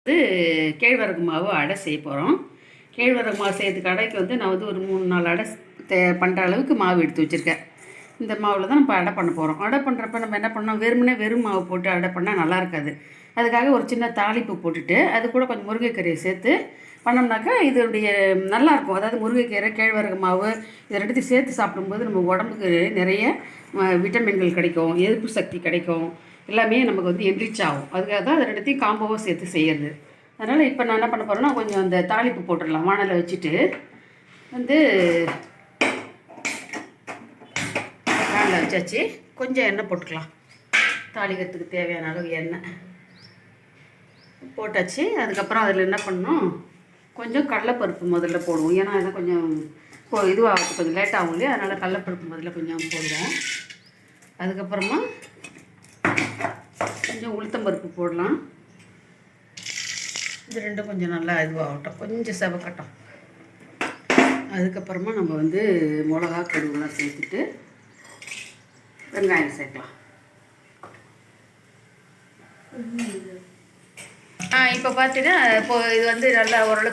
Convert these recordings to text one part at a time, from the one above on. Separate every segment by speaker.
Speaker 1: வந்து கேழ்வரகு மாவு அடை செய்ய போகிறோம். கேழ்வரகு மாவு செய்யறதுக்கு அடைக்கு வந்து நான் வந்து ஒரு 3-4 அடை பண்ணுற அளவுக்கு மாவு எடுத்து வச்சுருக்கேன். இந்த மாவில் தான் நம்ம அடை பண்ண போகிறோம். அடை பண்ணுறப்ப நம்ம என்ன பண்ணோம், வெறும் மாவு போட்டு அடை பண்ணால் நல்லா இருக்காது. அதுக்காக ஒரு சின்ன தாளிப்பு போட்டுட்டு அது கூட கொஞ்சம் முருங்கைக்கீரையை சேர்த்து பண்ணோம்னாக்கா இதனுடைய நல்லாயிருக்கும். அதாவது முருங்கைக்கீரை, கேழ்வரகு மாவு இதை ரெண்டுத்தையும் சேர்த்து சாப்பிடும்போது நம்ம உடம்புக்கு நிறைய விட்டமின்கள் கிடைக்கும், எதிர்ப்பு சக்தி கிடைக்கும், எல்லாமே நமக்கு வந்து என்ரிச் ஆகும். அதுக்காக தான் அதை ரெண்டுத்தையும் காம்போவாக சேர்த்து செய்கிறது. அதனால் இப்போ நான் என்ன பண்ண போகிறேன்னா, கொஞ்சம் அந்த தாளிப்பு போட்டுடலாம். வானலை வச்சுட்டு வந்து வானலை வச்சாச்சு. கொஞ்சம் எண்ணெய் போட்டுக்கலாம். தாளிக்கிறதுக்கு தேவையான அளவு எண்ணெய் போட்டாச்சு. அதுக்கப்புறம் அதில் என்ன பண்ணணும், கொஞ்சம் கடலைப்பருப்பு முதல்ல போடுவோம். ஏன்னா அதை கொஞ்சம் இதுவாக கொஞ்சம் லேட் ஆகும் இல்லையா, அதனால் கடலைப்பருப்பு முதல்ல கொஞ்சம் போடுவோம். அதுக்கப்புறமா கொஞ்சம் உளுத்தம்பருப்பு போடலாம். இது ரெண்டும் கொஞ்சம் நல்லா இதுவாகட்டும், கொஞ்சம் செவக்கட்டும். அதுக்கப்புறமா நம்ம வந்து மிளகா கடுகுலாம் சேர்த்துட்டு வெங்காயம் சேர்க்கலாம். இப்போ பார்த்தீங்கன்னா இப்போ இது வந்து நல்லா ஓரளவு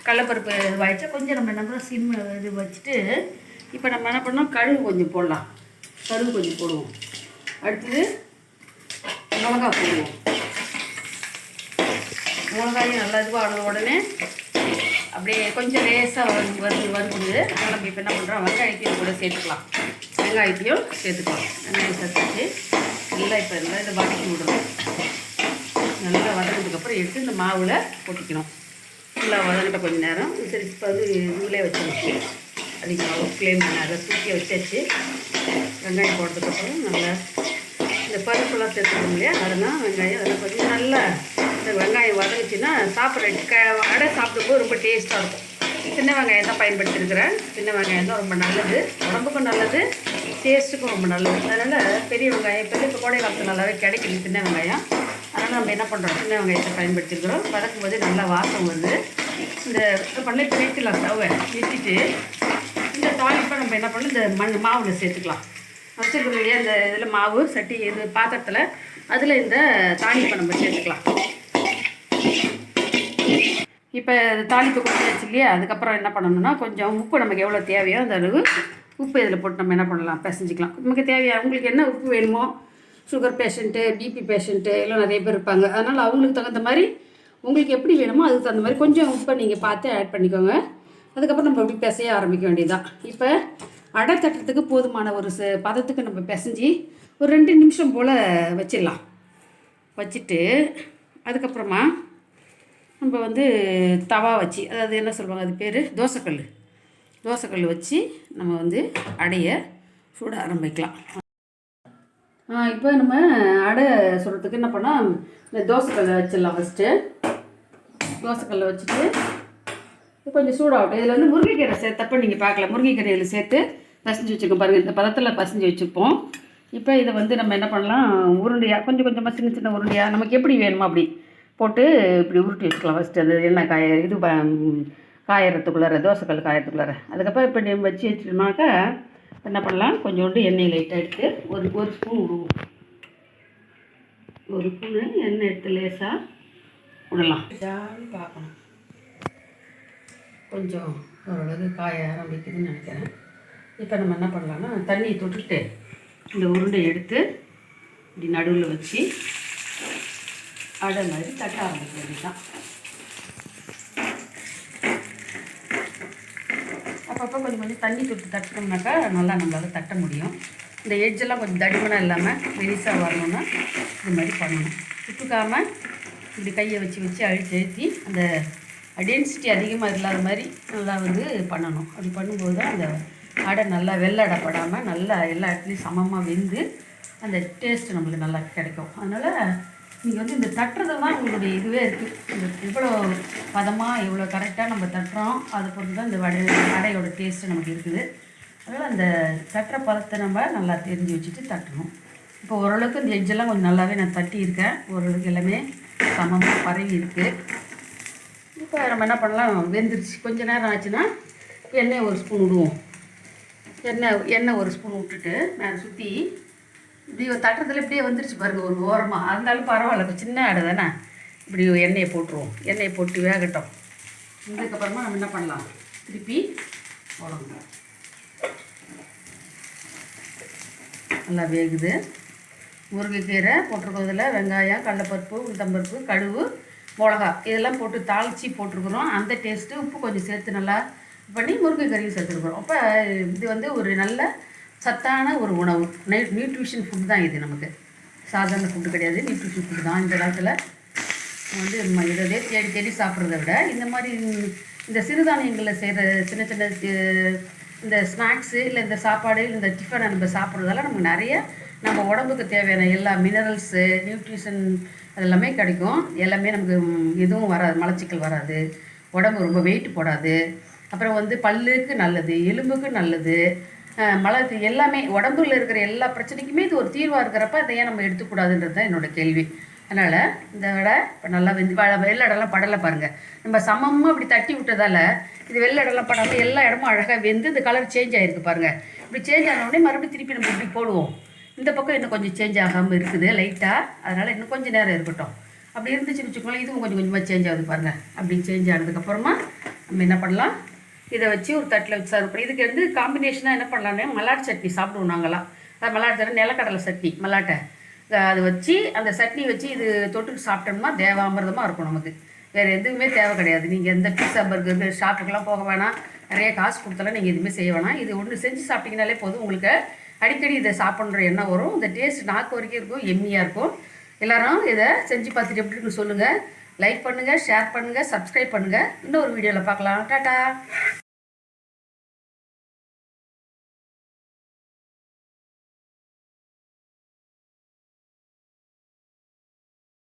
Speaker 1: கடலைப்பருப்பு இதுவாகிடுச்சா, கொஞ்சம் நம்ம என்ன சிம் இது வச்சுட்டு இப்போ நம்ம என்ன பண்ணோம், கடுகு கொஞ்சம் போடலாம். கடுகு கொஞ்சம் போடுவோம். அடுத்தது மிளகா போடுவோம். மிளகாயும் நல்லா இதுவான உடனே அப்படியே கொஞ்சம் லேசாக வருது. அதனால் நம்ம இப்போ என்ன பண்ணுறோம், வெங்காயத்தையும் கூட சேர்த்துக்கலாம். வெங்காயம் சேர்த்துச்சு நல்லா இப்போ எல்லாம் இதை வதக்கி விடணும். நல்லா வதங்கினதுக்கப்புறம் எடுத்து இந்த மாவில் கொட்டிக்கணும். நல்லா வதங்கிட்ட கொஞ்சம் நேரம் சரி. இப்போ வந்து உள்ளே வச்சாச்சு. அதிகமாக ஃப்ளேம் அதை தூக்கி வச்சாச்சு. வெங்காயம் போட்டதுக்கப்புறம் நல்லா இந்த பருப்புலாம் சேர்த்துக்கணும் இல்லையா, அதெல்லாம் வெங்காயம் அதெல்லாம் கொஞ்சம் நல்லா இந்த வெங்காயம் வதங்கிச்சுன்னா சாப்பிட்ற அடை சாப்பிடும்போது ரொம்ப டேஸ்ட்டாக இருக்கும். சின்ன வெங்காயம் தான் பயன்படுத்தியிருக்கிறேன். சின்ன வெங்காயம் தான் ரொம்ப நல்லது, உடம்புக்கும் நல்லது, டேஸ்ட்டுக்கும் ரொம்ப நல்லது. அதனால் பெரிய வெங்காயம் இப்போ கோடை காலத்தில் நல்லாவே கிடைக்குது சின்ன வெங்காயம். அதனால் நம்ம என்ன பண்ணுறோம், சின்ன வெங்காயத்தை பயன்படுத்தியிருக்கிறோம். வதக்கும் போது நல்லா வாசம் வருது. இந்த பண்ணி நிறுத்திடலாம். ஸ்டவ்வை நிறுத்திட்டு இந்த தாளிப்பை நம்ம என்ன பண்ணணும், இந்த மாவில் சேர்த்துக்கலாம். வச்சுருக்கோம் இல்லையா, இந்த இதில் மாவு சட்டி இது பாத்திரத்தில், அதில் இந்த தாளிப்பை நம்ம சேர்த்துக்கலாம். இப்போ தாளிப்பு கொட்டியாச்சு இல்லையா, அதுக்கப்புறம் என்ன பண்ணணும்னா கொஞ்சம் உப்பு நமக்கு எவ்வளோ தேவையோ அந்த அளவு உப்பு இதில் போட்டு நம்ம என்ன பண்ணலாம், பிசைஞ்சிக்கலாம். நமக்கு தேவையா உங்களுக்கு என்ன உப்பு வேணுமோ, சுகர் பேஷண்ட்டு, பிபி பேஷண்ட்டு எல்லாம் நிறைய பேர் இருப்பாங்க. அதனால் அவங்களுக்கு தகுந்த மாதிரி உங்களுக்கு எப்படி வேணுமோ அதுக்கு தகுந்த மாதிரி கொஞ்சம் உப்பை நீங்கள் பார்த்து ஆட் பண்ணிக்கோங்க. அதுக்கப்புறம் நம்ம எப்படி பிசைய ஆரம்பிக்க வேண்டியதுதான். இப்போ அடை தட்டுறதுக்கு போதுமான ஒரு பதத்துக்கு நம்ம பிசைஞ்சி ஒரு 2 நிமிஷம் போல் வச்சிடலாம். வச்சுட்டு அதுக்கப்புறமா நம்ம வந்து தவா வச்சு, அதாவது என்ன சொல்லுவாங்க, அது பேர் தோசைக்கல் வச்சு நம்ம வந்து அடையை சுட ஆரம்பிக்கலாம். இப்போ நம்ம அடை சுடுறதுக்கு என்ன பண்ணால் இந்த தோசைக்கல்லை வச்சிடலாம். ஃபஸ்ட்டு தோசைக்கல்லை வச்சுட்டு கொஞ்சம் சூடாகட்டும். இதில் வந்து முருங்கைக்கீரை சேர்த்தப்போ நீங்கள் பார்க்கல, முருங்கைக்கீரையில் சேர்த்து பசஞ்சு வச்சுருக்கோம் பாருங்கள். இந்த பதத்தில் பசஞ்சு வச்சுருப்போம். இப்போ இதை வந்து நம்ம என்ன பண்ணலாம், உருண்டையாக கொஞ்சம் கொஞ்சமாக சின்ன உருண்டையாக நமக்கு எப்படி வேணுமோ அப்படி போட்டு இப்படி உருட்டி வச்சுக்கலாம். ஃபஸ்ட்டு அது எண்ணெய் காயறதுக்குள்ளார, தோசைக்கல் காயறதுக்குள்ளார. அதுக்கப்புறம் இப்போ நம்ம வச்சுட்டோம்னாக்கா என்ன பண்ணலாம், கொஞ்சோண்டு எண்ணெய் லைட்டாக எடுத்து ஒரு ஸ்பூன் விடுவோம். ஒரு ஸ்பூனு எண்ணெய் எடுத்து லேசாக விடலாம். ஜாலி பார்க்கணும். கொஞ்சம் ஓரளவு காய ஆரம்பிக்குதுன்னு நினைக்கிறேன். இப்போ நம்ம என்ன பண்ணலான்னா தண்ணியை தொட்டுட்டு இந்த உருண்டை எடுத்து இப்படி நடுவில் வச்சு அடை மாதிரி தட்ட ஆரம்பிக்க வேண்டியதுதான். அப்பப்போ கொஞ்சம் தண்ணி தொட்டு தட்டினோம்னாக்கா நல்லா நம்மளால் தட்ட முடியும். இந்த எட்ஜெல்லாம் கொஞ்சம் தடிமனாக இல்லாமல் மெலிசாக வரணும்னா இது மாதிரி பண்ணணும். சுட்டுக்காமல் இப்படி கையை வச்சு அழுத்தி அந்த டென்சிட்டி அதிகமாக இல்லாத மாதிரி நல்லா வந்து பண்ணணும். அப்படி பண்ணும்போது தான் அந்த அடை நல்லா வெள்ளை அடைப்படாமல் நல்லா எல்லா இடத்துலையும் சமமாக வெந்து அந்த டேஸ்ட்டு நம்மளுக்கு நல்லா கிடைக்கும். அதனால் நீங்கள் வந்து இந்த தட்டுறது தான் உங்களுடைய இதுவே இருக்குது. இந்த இவ்வளோ பதமாக இவ்வளோ கரெக்டாக நம்ம தட்டுறோம், அதை பொறுத்து தான் இந்த அடையோட டேஸ்ட்டு நமக்கு இருக்குது. அதனால் அந்த தட்டுற பதத்தை நம்ம நல்லா தெரிஞ்சு வச்சுட்டு தட்டணும். இப்போ ஓரளவுக்கு இந்த எட்ஜெல்லாம் கொஞ்சம் நல்லாவே நான் தட்டியிருக்கேன். ஓரளவுக்கு எல்லாமே சமமாக பரவி இருக்குது. இப்போ நம்ம என்ன பண்ணலாம், வெந்துருச்சு. கொஞ்சம் நேரம் ஆச்சுன்னா எண்ணெய் ஒரு ஸ்பூன் விடுவோம். எண்ணெய் ஒரு ஸ்பூன் விட்டுட்டு மேலே சுற்றி இப்படி ஒரு தட்டுறதுல இப்படியே வந்துருச்சு பாருங்கள் ஒரு ஓரமாக. இருந்தாலும் பரவாயில்ல, இப்போ சின்ன அடை தானே, இப்படி எண்ணெயை போட்டுருவோம். எண்ணெயை போட்டு வேகட்டும். இதுக்கப்புறமா நம்ம என்ன பண்ணலாம், திருப்பி போடணும். நல்லா வேகுது. முருங்கைக்கீரை போட்டிருக்கிறதுல வெங்காயம், கடலைப்பருப்பு, உளுத்தம்பருப்பு, கடுகு, மிளகா இதெல்லாம் போட்டு தாளித்து போட்டிருக்குறோம். அந்த டேஸ்ட்டு உப்பு கொஞ்சம் சேர்த்து நல்லா பண்ணி முருங்கைக்கறியும் சேர்த்துருக்குறோம். அப்போ இது வந்து ஒரு நல்ல சத்தான ஒரு உணவு. நியூட்ரிஷன் ஃபுட் தான் இது. நமக்கு சாதாரண ஃபுட்டு கிடையாது, நியூட்ரிஷன் ஃபுட்டு தான். இந்த காலத்தில் வந்து இதே தேடி தேடி சாப்பிட்றத விட இந்த மாதிரி இந்த சிறுதானியங்களில் செய்கிற சின்ன சின்ன இந்த ஸ்நாக்ஸு இல்லை இந்த சாப்பாடு இந்த டிஃபனை நம்ம சாப்பிட்றதால நமக்கு நிறைய நம்ம உடம்புக்கு தேவையான எல்லா மினரல்ஸு நியூட்ரிஷன் அதெல்லாமே கிடைக்கும். எல்லாமே நமக்கு எதுவும் வராது, மலச்சிக்கல் வராது, உடம்பு ரொம்ப வெயிட் போடாது. அப்புறம் வந்து பல்லுக்கு நல்லது, எலும்புக்கு நல்லது, எல்லாமே உடம்புல இருக்கிற எல்லா பிரச்சனைக்குமே இது ஒரு தீர்வாக இருக்கிறப்ப அதை ஏன் நம்ம எடுத்துக்கூடாதுன்றது தான் என்னோடய கேள்வி. அதனால் இந்த வடை இப்போ நல்லா வெள்ளடெல்லாம் படலை பாருங்கள். நம்ம சமமாக அப்படி தட்டி விட்டதால் இது வெள்ளடெல்லாம் படாமல் எல்லா இடமும் அழகாக வெந்து இந்த கலர் சேஞ்ச் ஆகிருக்கு பாருங்கள். இப்படி சேஞ்ச் ஆனோடனே மறுபடியும் திருப்பி நம்ம இப்படி போடுவோம். இந்த பக்கம் இன்னும் கொஞ்சம் சேஞ்ச் ஆகாமல் இருக்குது லைட்டாக, அதனால் இன்னும் கொஞ்சம் நேரம் இருக்கட்டும். அப்படி இருந்துச்சுன்னு வச்சுக்கோங்களேன், இதுவும் கொஞ்சம் கொஞ்சமாக சேஞ்ச் ஆகுது பாருங்கள். அப்படி சேஞ்ச் ஆனதுக்கப்புறமா நம்ம என்ன பண்ணலாம், இதை வச்சு ஒரு தட்டில் வச்சு சர்வ் பண்ணி இதுக்கு வந்து காம்பினேஷனாக என்ன பண்ணலாம்னு மல்லாட்டை சட்னி சாப்பிடுவோம் நாங்களாம். அது மல்லாட்டை சட்னி, நிலக்கடலை சட்னி, மல்லாட்டை அதை வச்சு அந்த சட்னி வச்சு இது தொட்டுட்டு சாப்பிட்டோம்னா தேவாமிர்தமாக இருக்கும். நமக்கு வேறு எதுவுமே தேவை கிடையாது. நீங்கள் எந்த பீஸா பர்கர் ஷாப்புக்கெல்லாம் போக வேணாம், நிறைய காசு கொடுத்தாலும் நீங்கள் எதுவுமே செய்ய வேணாம். இது ஒன்று செஞ்சு சாப்பிட்டீங்கனாலே போதும். உங்களுக்கு அடிக்கடி இதை சாப்பிட்ற எண்ணம் வரும். இந்த டேஸ்ட் நாக்கு வரைக்கும் இருக்கும், எம்மியாக இருக்கும். எல்லோரும் இதை செஞ்சு பார்த்துட்டு எப்படி இருக்குன்னு சொல்லுங்கள். லைக் பண்ணுங்கள், ஷேர் பண்ணுங்கள், சப்ஸ்கிரைப் பண்ணுங்கள். இன்னொரு வீடியோவில் பார்க்கலாம். டாட்டா.